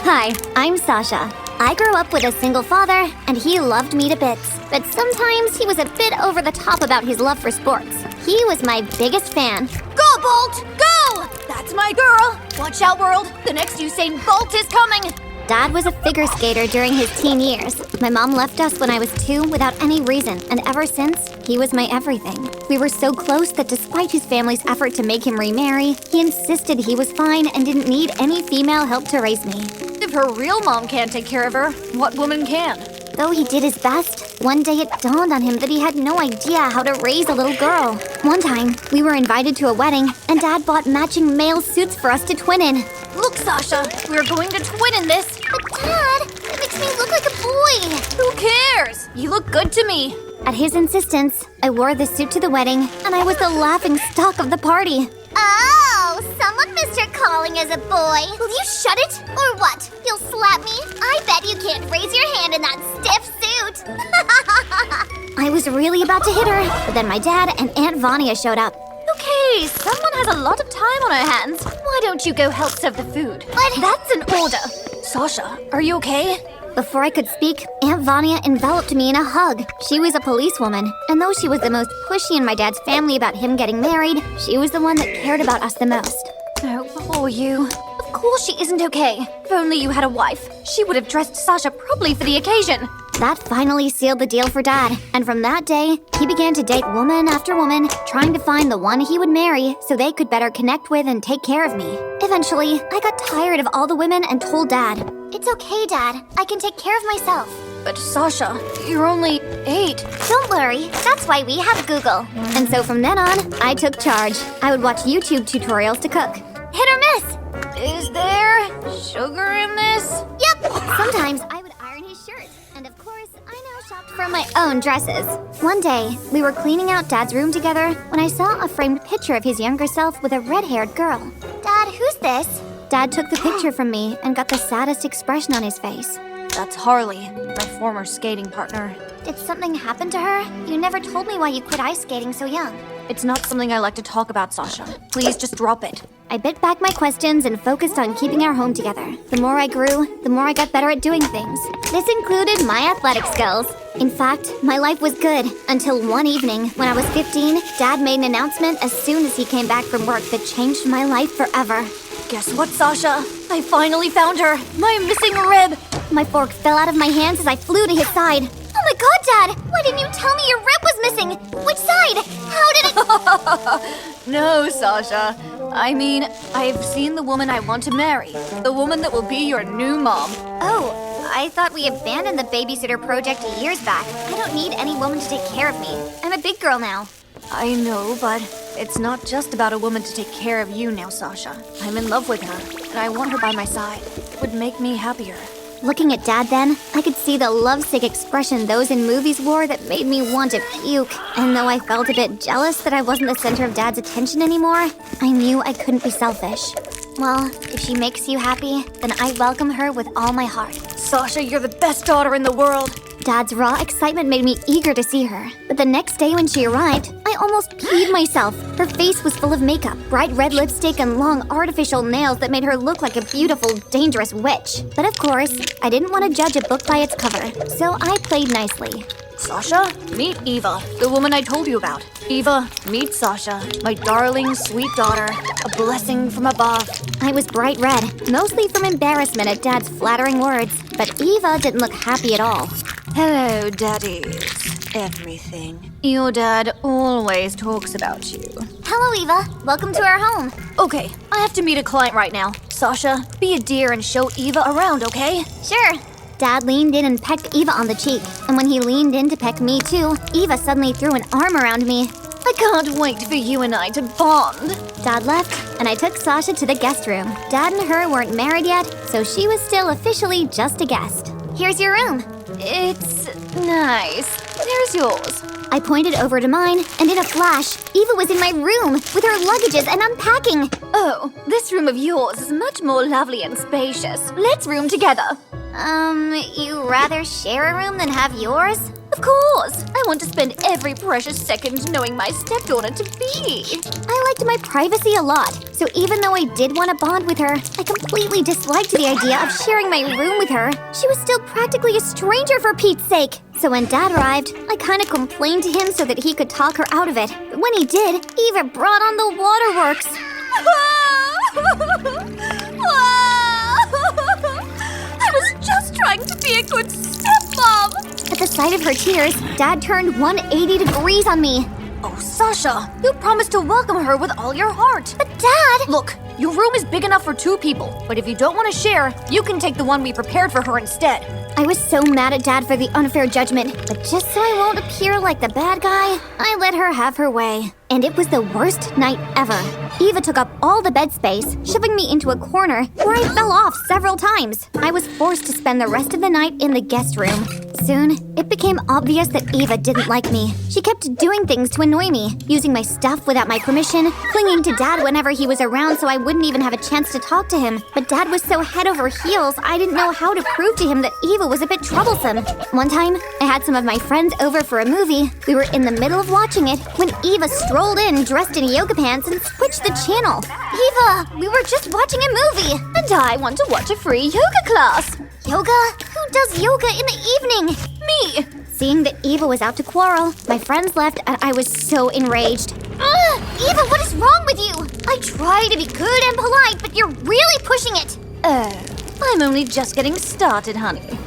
Hi, I'm Sasha. I grew up with a single father, and he loved me to bits. But sometimes he was a bit over the top about his love for sports. He was my biggest fan. Go, Bolt! Go! That's my girl! Watch out, world! The next Usain Bolt is coming! Dad was a figure skater during his teen years. My mom left us when I was 2 without any reason, and ever since, he was my everything. We were so close that despite his family's effort to make him remarry, he insisted he was fine and didn't need any female help to raise me. If her real mom can't take care of her, what woman can? Though he did his best, one day it dawned on him that he had no idea how to raise a little girl. One time, we were invited to a wedding, and Dad bought matching male suits for us to twin in. Look, Sasha, we're going to twin in this. But Dad, it makes me look like a boy. Who cares? You look good to me. At his insistence, I wore the suit to the wedding, and I was the laughing stock of the party. Oh, someone missed her calling as a boy. Will you shut it? Or what? You'll slap me? I bet you can't raise your hand in that stiff suit. I was really about to hit her, but then my dad and Aunt Vanya showed up. Okay, someone has a lot of time on her hands. Why don't you go help serve the food? But that's an order. Sasha, are you okay? Before I could speak, Aunt Vanya enveloped me in a hug. She was a policewoman, and though she was the most pushy in my dad's family about him getting married, she was the one that cared about us the most. Oh, poor you. Of course she isn't okay. If only you had a wife, she would have dressed Sasha properly for the occasion. That finally sealed the deal for Dad, and from that day, he began to date woman after woman, trying to find the one he would marry so they could better connect with and take care of me. Eventually, I got tired of all the women and told Dad, it's okay, Dad. I can take care of myself. But Sasha, you're only 8. Don't worry. That's why we have Google. And so from then on, I took charge. I would watch YouTube tutorials to cook. Hit or miss. Is there sugar in this? Yep. Sometimes I would iron his shirt. And of course, I now shopped from my own dresses. One day, we were cleaning out Dad's room together when I saw a framed picture of his younger self with a red-haired girl. Dad, who's this? Dad took the picture from me and got the saddest expression on his face. That's Harley, my former skating partner. Did something happen to her? You never told me why you quit ice skating so young. It's not something I like to talk about, Sasha. Please just drop it. I bit back my questions and focused on keeping our home together. The more I grew, the more I got better at doing things. This included my athletic skills. In fact, my life was good until one evening when I was 15, Dad made an announcement as soon as he came back from work that changed my life forever. Guess what, Sasha? I finally found her! My missing rib! My fork fell out of my hands as I flew to his side. Oh my god, Dad! Why didn't you tell me your rib was missing? Which side? How did it... No, Sasha. I mean, I've seen the woman I want to marry. The woman that will be your new mom. Oh, I thought we abandoned the babysitter project years back. I don't need any woman to take care of me. I'm a big girl now. I know, but it's not just about a woman to take care of you now, Sasha. I'm in love with her, and I want her by my side. It would make me happier. Looking at Dad then, I could see the lovesick expression those in movies wore that made me want to puke. And though I felt a bit jealous that I wasn't the center of Dad's attention anymore, I knew I couldn't be selfish. Well, if she makes you happy, then I welcome her with all my heart. Sasha, you're the best daughter in the world. Dad's raw excitement made me eager to see her. But the next day when she arrived, I almost peed myself. Her face was full of makeup, bright red lipstick, and long artificial nails that made her look like a beautiful, dangerous witch. But of course, I didn't want to judge a book by its cover, so I played nicely. Sasha, meet Eva, the woman I told you about. Eva, meet Sasha, my darling, sweet daughter, a blessing from above. I was bright red, mostly from embarrassment at Dad's flattering words, but Eva didn't look happy at all. Hello, daddies. Everything. Your dad always talks about you. Hello, Eva. Welcome to our home. Okay, I have to meet a client right now. Sasha, be a dear and show Eva around, okay? Sure. Dad leaned in and pecked Eva on the cheek, and when he leaned in to peck me too, Eva suddenly threw an arm around me. I can't wait for you and I to bond. Dad left, and I took Sasha to the guest room. Dad and her weren't married yet, so she was still officially just a guest. Here's your room. It's nice. There's yours. I pointed over to mine, and in a flash, Eva was in my room with her luggages and unpacking. Oh, this room of yours is much more lovely and spacious. Let's room together. You rather share a room than have yours? Of course! I want to spend every precious second knowing my stepdaughter to be. I liked my privacy a lot, so even though I did want to bond with her, I completely disliked the idea of sharing my room with her. She was still practically a stranger for Pete's sake. So when Dad arrived, I kind of complained to him so that he could talk her out of it. But when he did, Eva brought on the waterworks. I was just trying to be a good stepmom! At the sight of her tears, Dad turned 180 degrees on me. Oh, Sasha, you promised to welcome her with all your heart. But Dad! Look, your room is big enough for 2 people, but if you don't want to share, you can take the one we prepared for her instead. I was so mad at Dad for the unfair judgment, but just so I won't appear like the bad guy, I let her have her way. And it was the worst night ever. Eva took up all the bed space, shoving me into a corner where I fell off several times. I was forced to spend the rest of the night in the guest room. Soon, it became obvious that Eva didn't like me. She kept doing things to annoy me, using my stuff without my permission, clinging to Dad whenever he was around so I wouldn't even have a chance to talk to him. But Dad was so head over heels, I didn't know how to prove to him that Eva was a bit troublesome. One time, I had some of my friends over for a movie. We were in the middle of watching it when Eva strolled in dressed in yoga pants and switched the channel. Eva, we were just watching a movie. And I want to watch a free yoga class. Yoga? Who does yoga in the evening? Me! Seeing that Eva was out to quarrel, my friends left and I was so enraged. Eva, what is wrong with you? I try to be good and polite, but you're really pushing it. Oh, I'm only just getting started, honey.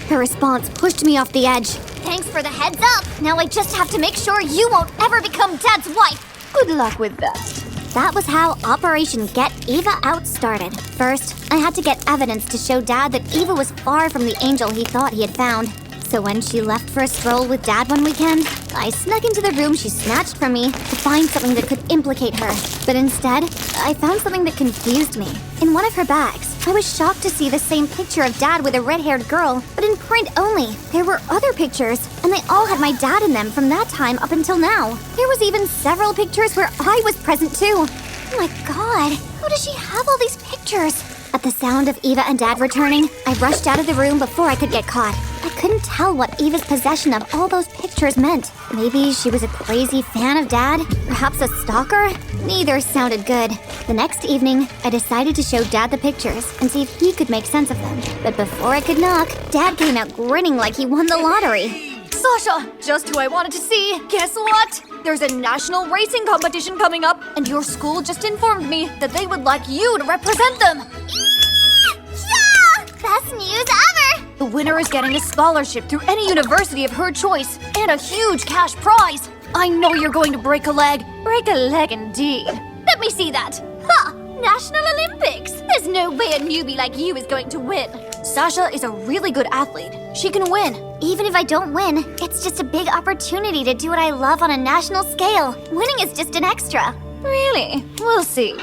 Her response pushed me off the edge. Thanks for the heads up. Now I just have to make sure you won't ever become Dad's wife. Good luck with that. That was how Operation Get Eva Out started. First, I had to get evidence to show Dad that Eva was far from the angel he thought he had found. So when she left for a stroll with Dad one weekend, I snuck into the room she snatched from me to find something that could implicate her. But instead, I found something that confused me. In one of her bags, I was shocked to see the same picture of Dad with a red-haired girl, but in print only. There were other pictures, and they all had my dad in them from that time up until now. There was even several pictures where I was present too. Oh my God, how does she have all these pictures? At the sound of Eva and Dad returning, I rushed out of the room before I could get caught. I couldn't tell what Eva's possession of all those pictures meant. Maybe she was a crazy fan of Dad? Perhaps a stalker? Neither sounded good. The next evening, I decided to show Dad the pictures and see if he could make sense of them. But before I could knock, Dad came out grinning like he won the lottery. Sasha, just who I wanted to see. Guess what? There's a national racing competition coming up, and your school just informed me that they would like you to represent them. Yeah! Best news ever! The winner is getting a scholarship through any university of her choice, and a huge cash prize. I know you're going to break a leg. Break a leg indeed. Let me see that. Ha! National Olympics! There's no way a newbie like you is going to win. Sasha is a really good athlete. She can win. Even if I don't win, it's just a big opportunity to do what I love on a national scale. Winning is just an extra. Really? We'll see.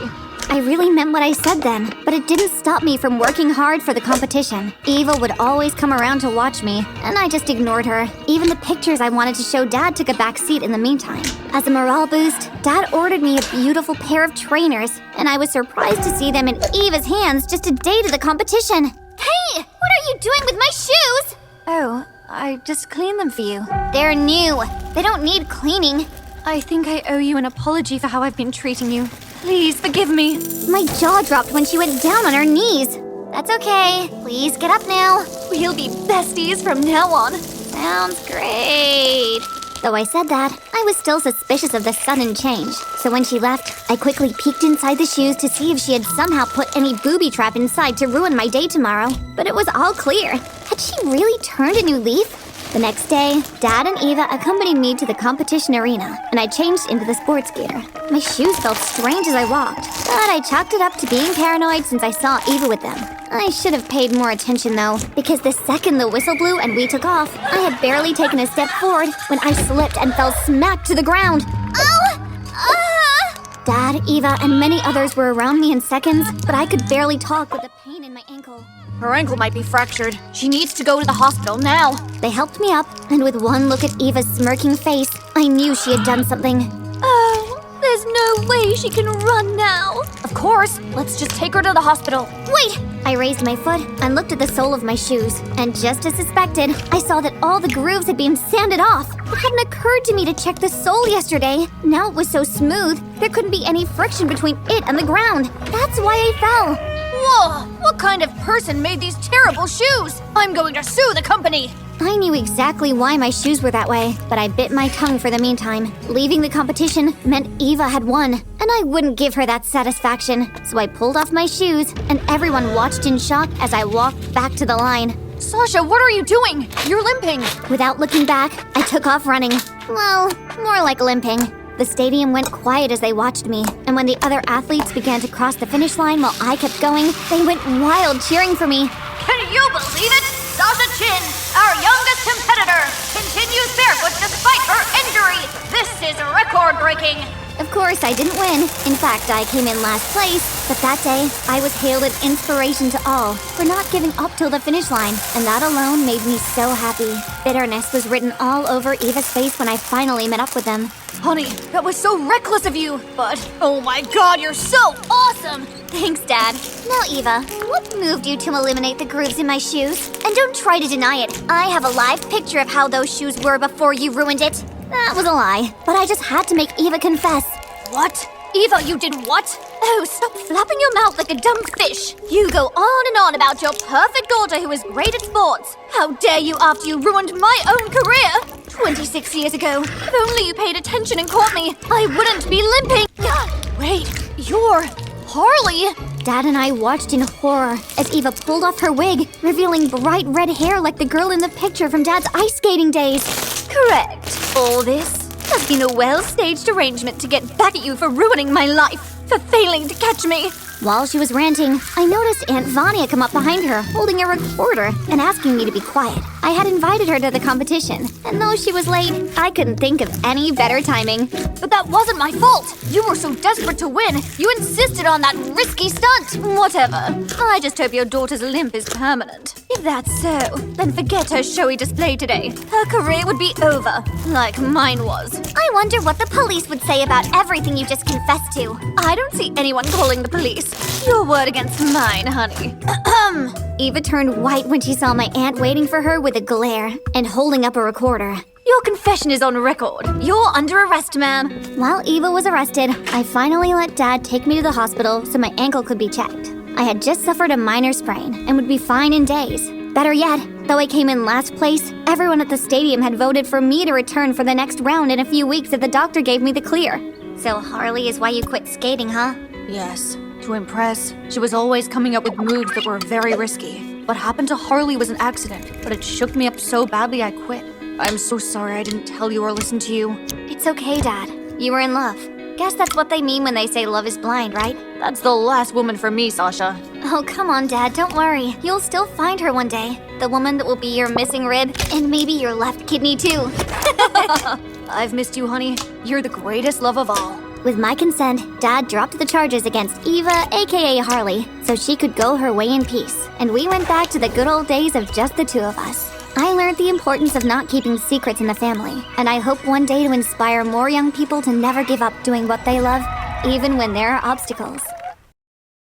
I really meant what I said then, but it didn't stop me from working hard for the competition. Eva would always come around to watch me, and I just ignored her. Even the pictures I wanted to show Dad took a back seat in the meantime. As a morale boost, Dad ordered me a beautiful pair of trainers, and I was surprised to see them in Eva's hands just a day to the competition. Hey, what are you doing with my shoes? Oh, I just cleaned them for you. They're new. They don't need cleaning. I think I owe you an apology for how I've been treating you. Please forgive me. My jaw dropped when she went down on her knees. That's okay. Please get up now. We'll be besties from now on. Sounds great. Though I said that, I was still suspicious of the sudden change. So when she left, I quickly peeked inside the shoes to see if she had somehow put any booby trap inside to ruin my day tomorrow. But it was all clear. Had she really turned a new leaf? The next day, Dad and Eva accompanied me to the competition arena, and I changed into the sports gear. My shoes felt strange as I walked, but I chalked it up to being paranoid since I saw Eva with them. I should have paid more attention though, because the second the whistle blew and we took off, I had barely taken a step forward when I slipped and fell smack to the ground. Dad, Eva, and many others were around me in seconds, but I could barely talk with the pain in my ankle. Her ankle might be fractured. She needs to go to the hospital now. They helped me up, and with one look at Eva's smirking face, I knew she had done something. Oh, There's no way she can run now. Of course, let's just take her to the hospital. Wait! I raised my foot and looked at the sole of my shoes. And just as suspected, I saw that all the grooves had been sanded off. It hadn't occurred to me to check the sole yesterday. Now it was so smooth, there couldn't be any friction between it and the ground. That's why I fell. Whoa! What kind of person made these terrible shoes? I'm going to sue the company! I knew exactly why my shoes were that way, but I bit my tongue for the meantime. Leaving the competition meant Eva had won, and I wouldn't give her that satisfaction. So I pulled off my shoes, and everyone watched in shock as I walked back to the line. Sasha, what are you doing? You're limping. Without looking back, I took off running. Well, more like limping. The stadium went quiet as they watched me, and when the other athletes began to cross the finish line while I kept going, they went wild cheering for me. Can you believe it? Sasha Chin, our youngest competitor, continues barefoot despite her injury. This is record-breaking. Of course, I didn't win. In fact, I came in last place. But that day, I was hailed an inspiration to all for not giving up till the finish line, and that alone made me so happy. Bitterness was written all over Eva's face when I finally met up with them. Honey, that was so reckless of you, but oh my god, you're so awesome! Thanks, Dad. Now, Eva, what moved you to eliminate the grooves in my shoes? And don't try to deny it. I have a live picture of how those shoes were before you ruined it. That was a lie, but I just had to make Eva confess. What? Eva, you did what? Oh, stop flapping your mouth like a dumb fish. You go on and on about your perfect daughter who is great at sports. How dare you after you ruined my own career? 26 years ago, if only you paid attention and caught me, I wouldn't be limping. Wait, you're Harley? Dad and I watched in horror as Eva pulled off her wig, revealing bright red hair like the girl in the picture from Dad's ice skating days. Correct. All this has been a well-staged arrangement to get back at you for ruining my life, for failing to catch me. While she was ranting, I noticed Aunt Vanya come up behind her, holding a recorder and asking me to be quiet. I had invited her to the competition, and though she was late, I couldn't think of any better timing. But that wasn't my fault. You were so desperate to win, you insisted on that risky stunt. Whatever. I just hope your daughter's limp is permanent. If that's so, then forget her showy display today. Her career would be over, like mine was. I wonder what the police would say about everything you just confessed to. I don't see anyone calling the police. Your word against mine, honey. Eva turned white when she saw my aunt waiting for her with a glare and holding up a recorder. Your confession is on record. You're under arrest, ma'am. While Eva was arrested, I finally let Dad take me to the hospital so my ankle could be checked. I had just suffered a minor sprain and would be fine in days. Better yet, though I came in last place, everyone at the stadium had voted for me to return for the next round in a few weeks if the doctor gave me the clear. So Harley is why you quit skating, huh? Yes, to impress. She was always coming up with moves that were very risky. What happened to Harley was an accident, but it shook me up so badly I quit. I'm so sorry I didn't tell you or listen to you. It's okay, Dad. You were in love. Guess that's what they mean when they say love is blind, right? That's the last woman for me, Sasha. Oh, come on, Dad, don't worry. You'll still find her one day. The woman that will be your missing rib, and maybe your left kidney too. I've missed you, honey. You're the greatest love of all. With my consent, Dad dropped the charges against Eva, aka Harley, so she could go her way in peace. And we went back to the good old days of just the two of us. I learned the importance of not keeping secrets in the family, and I hope one day to inspire more young people to never give up doing what they love, even when there are obstacles.